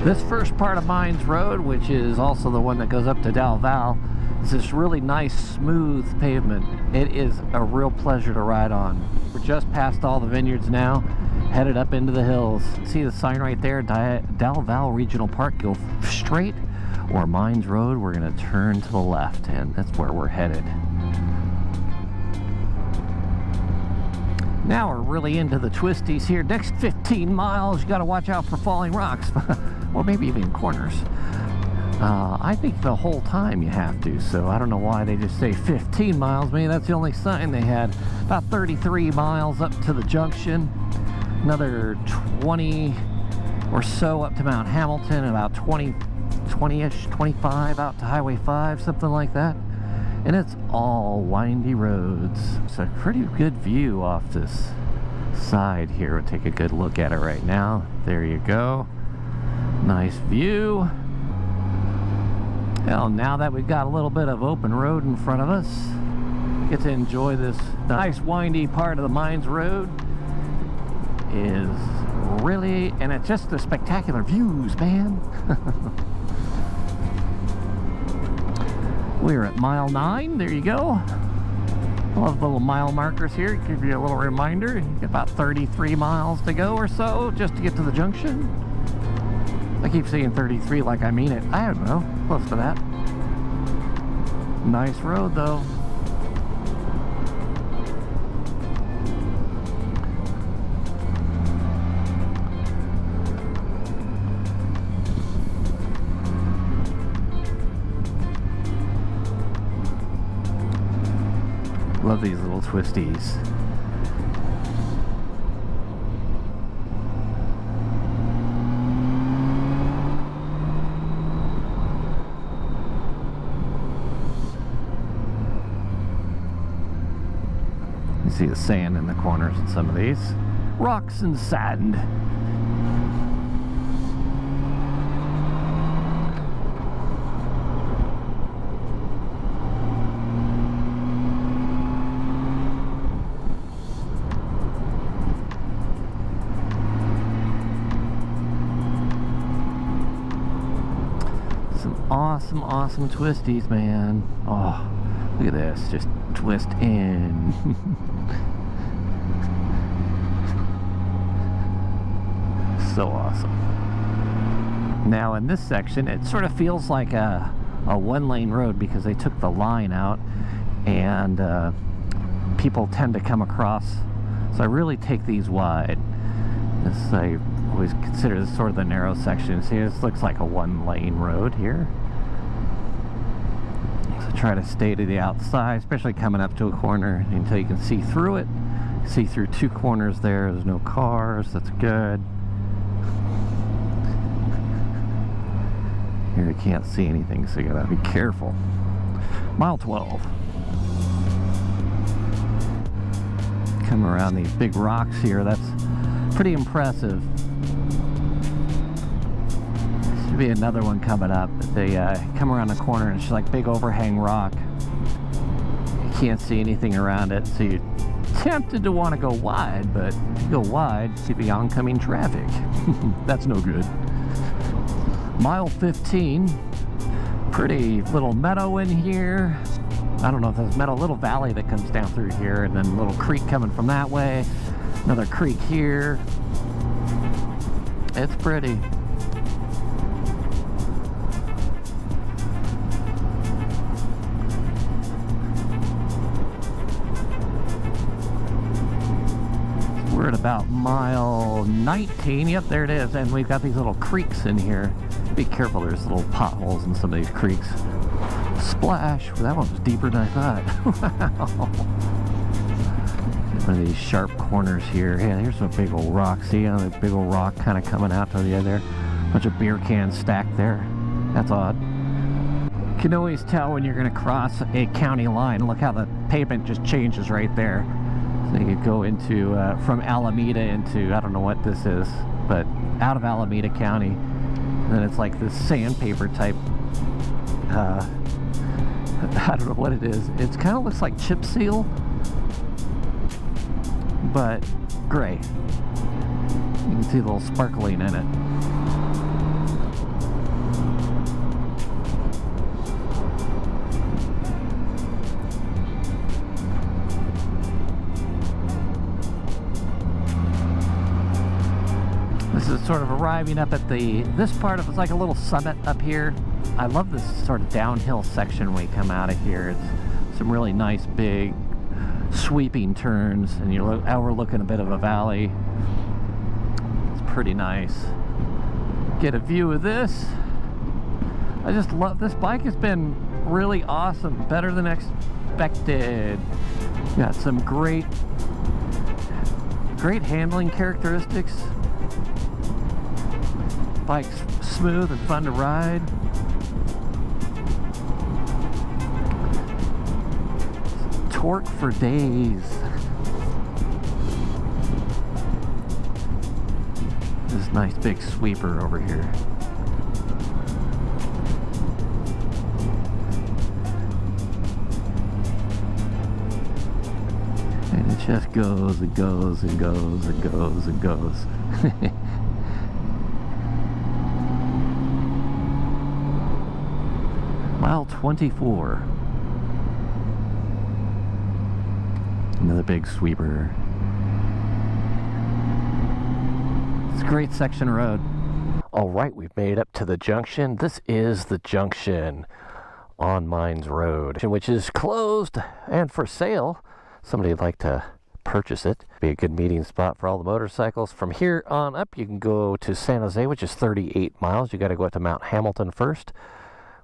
This first part of Mines Road, which is also the one that goes up to Del Val, is this really nice smooth pavement. It is a real pleasure to ride on. We're just past all the vineyards now, headed up into the hills. See the sign right there, Del Val Regional Park. Go straight, or Mines Road, we're going to turn to the left, and that's where we're headed. Now we're really into the twisties here. Next 15 miles, you got to watch out for falling rocks, or maybe even corners. I think the whole time you have to, so I don't know why they just say 15 miles. Maybe that's the only sign they had. About 33 miles up to the junction. Another 20 or so up to Mount Hamilton. About 20-ish, 25 out to Highway 5, something like that. And it's all windy roads. It's a pretty good view off this side here. We'll take a good look at it right now. There you go. Nice view. Well, now that we've got a little bit of open road in front of us, get to enjoy this nice windy part of the Mines Road. Is really, and it's just the spectacular views, man. We're at mile 9. There you go. I love little mile markers here. Give you a little reminder. You got about 33 miles to go or so just to get to the junction. I keep saying 33 like I mean it. I don't know. Close to that. Nice road though. Love these little twisties. You see the sand in the corners in some of these. Rocks and sand. Awesome twisties, man. Oh, look at this, just twist in. So awesome. Now in this section, it sort of feels like a one-lane road because they took the line out, and people tend to come across. So I really take these wide. I always consider this sort of the narrow section. See, this looks like a one-lane road here. So try to stay to the outside, especially coming up to a corner until you can see through it. See through two corners there. There's no cars. That's good. Here you can't see anything, so you gotta be careful. Mile 12. Come around these big rocks here. That's pretty impressive. Should be another one coming up. They come around the corner and it's just like big overhang rock. You can't see anything around it, so you're tempted to want to go wide, but if you go wide, see the oncoming traffic. That's no good. Mile 15. Pretty little meadow in here. I don't know if there's meadow, little valley that comes down through here, and then a little creek coming from that way. Another creek here. It's pretty. We're at about mile 19. Yep, there it is. And we've got these little creeks in here. Be careful, there's little potholes in some of these creeks. Splash. Well, that one was deeper than I thought. Wow. One of these sharp corners here. Yeah, here's some big old rock. See how the big old rock kind of coming out to the end there? Bunch of beer cans stacked there. That's odd. You can always tell when you're going to cross a county line. Look how the pavement just changes right there. So you could go into, from Alameda into, I don't know what this is, but out of Alameda County. And then it's like this sandpaper type, I don't know what it is. It kind of looks like chip seal, but gray. You can see a little sparkling in it. is sort of arriving up at this part of it's like a little summit up here. I love this sort of downhill section when we come out of here. It's some really nice big sweeping turns, and you're overlooking a bit of a valley. It's pretty nice. Get a view of this. I just love this bike. Has been really awesome, better than expected. Got some great handling characteristics. Bike's smooth and fun to ride. Torque for days. This nice big sweeper over here. And it just goes and goes and goes and goes and goes. Mile 24. Another big sweeper. It's a great section of road. All right, we've made it up to the junction. This is the junction on Mines Road, which is closed and for sale. Somebody would like to purchase it. Be a good meeting spot for all the motorcycles. From here on up, you can go to San Jose, which is 38 miles. You got to go up to Mount Hamilton first,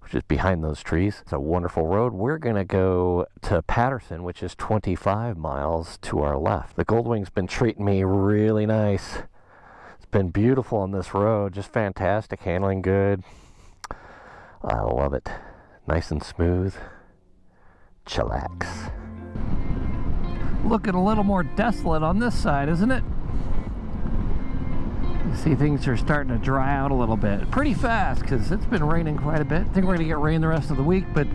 which is behind those trees. It's a wonderful road. We're going to go to Patterson, which is 25 miles to our left. The Goldwing's been treating me really nice. It's been beautiful on this road. Just fantastic. Handling good. I love it. Nice and smooth. Chillax. Looking a little more desolate on this side, isn't it? You see things are starting to dry out a little bit. Pretty fast, because it's been raining quite a bit. I think we're going to get rain the rest of the week, but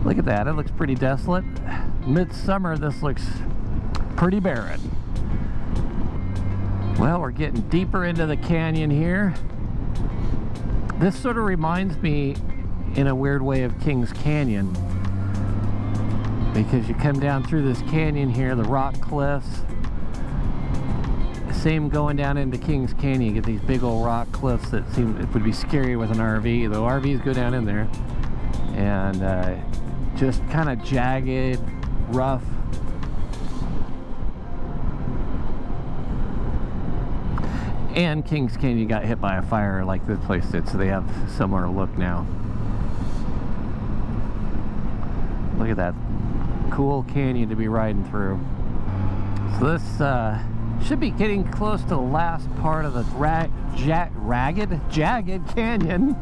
look at that. It looks pretty desolate. Midsummer, this looks pretty barren. Well, we're getting deeper into the canyon here. This sort of reminds me, in a weird way, of Kings Canyon. Because you come down through this canyon here, the rock cliffs. Same going down into Kings Canyon. You get these big old rock cliffs that seem it would be scary with an RV, though RVs go down in there. And just kind of jagged, rough. And Kings Canyon got hit by a fire like this place did, so they have somewhere to look now. Look at that cool canyon to be riding through. So this should be getting close to the last part of the jagged canyon,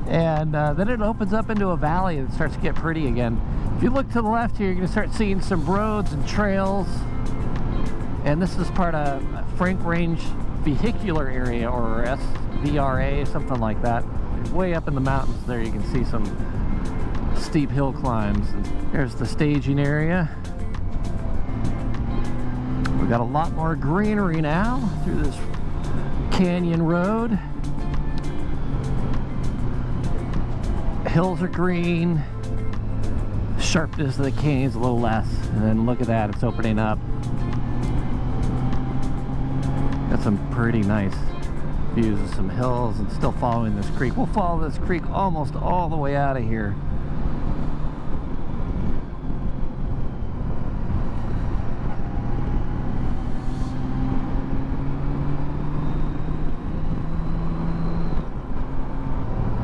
and then it opens up into a valley and it starts to get pretty again. If you look to the left here, you're going to start seeing some roads and trails, and this is part of Frank Range Vehicular Area, or SVRA, something like that. Way up in the mountains there you can see some steep hill climbs. And there's the staging area. We've got a lot more greenery now through this canyon road. Hills are green. Sharpness of the canyon's a little less. And then look at that, it's opening up. Got some pretty nice views of some hills and still following this creek. We'll follow this creek almost all the way out of here.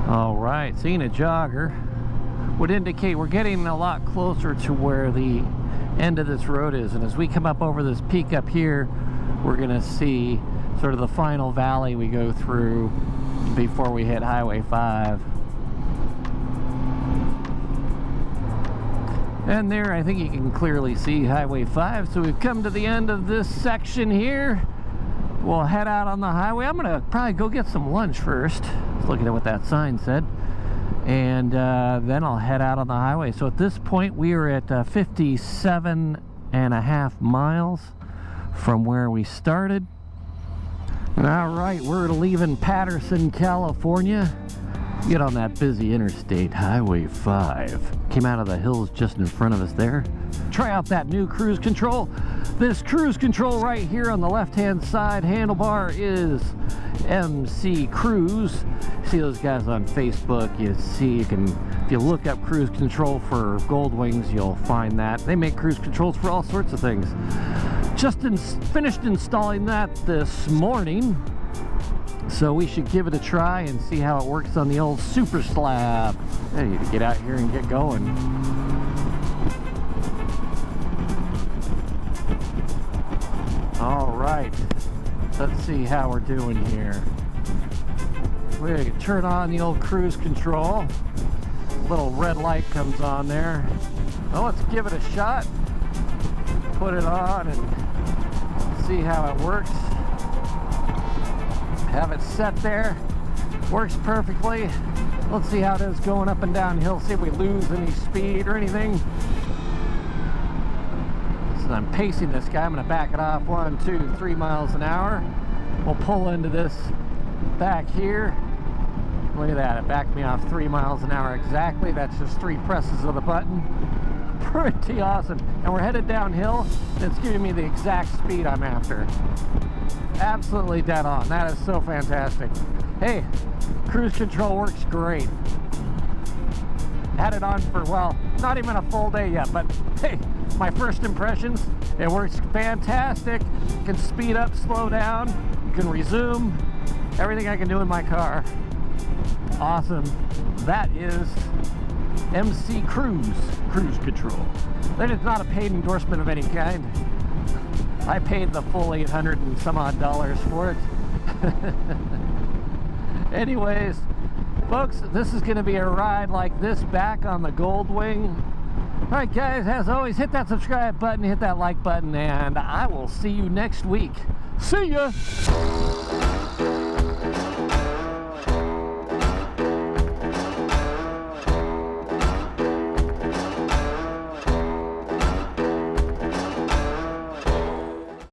Alright, seeing a jogger would indicate we're getting a lot closer to where the end of this road is, and as we come up over this peak up here, we're going to see sort of the final valley we go through before we hit Highway 5. And there, I think you can clearly see Highway 5. So we've come to the end of this section here. We'll head out on the highway. I'm gonna probably go get some lunch first. Just looking at what that sign said. And then I'll head out on the highway. So at this point, we are at 57.5 miles from where we started. All right, we're leaving Patterson, California. Get on that busy interstate, Highway 5. Came out of the hills just in front of us there. try out that new cruise control. This cruise control right here on the left-hand side handlebar is MC Cruise. See those guys on Facebook, if you look up cruise control for Goldwings, you'll find that. They make cruise controls for all sorts of things. Just finished installing that this morning, so we should give it a try and see how it works on the old super slab. I need to get out here and get going. All right, let's see how we're doing here. We can turn on the old cruise control. Little red light comes on there. Well, let's give it a shot. Put it on and see how it works. Have it set there. Works perfectly. Let's see how it is going up and down hill. See if we lose any speed or anything. So I'm pacing this guy. I'm going to back it off 1, 2, 3 miles an hour. We'll pull into this back here. Look at that. It backed me off 3 miles an hour exactly. That's just 3 presses of the button. Pretty awesome. And we're headed downhill. It's giving me the exact speed I'm after. Absolutely dead on. That is so fantastic. Hey, cruise control works great. Had it on for, well, not even a full day yet, but hey, my first impressions, it works fantastic. You can speed up, slow down, you can resume, everything I can do in my car. Awesome. That is MC Cruise control. That is not a paid endorsement of any kind. I paid the full $800 and some odd for it. Anyways, folks, this is going to be a ride like this back on the Goldwing. All right, guys, as always, hit that subscribe button, hit that like button, and I will see you next week. See ya!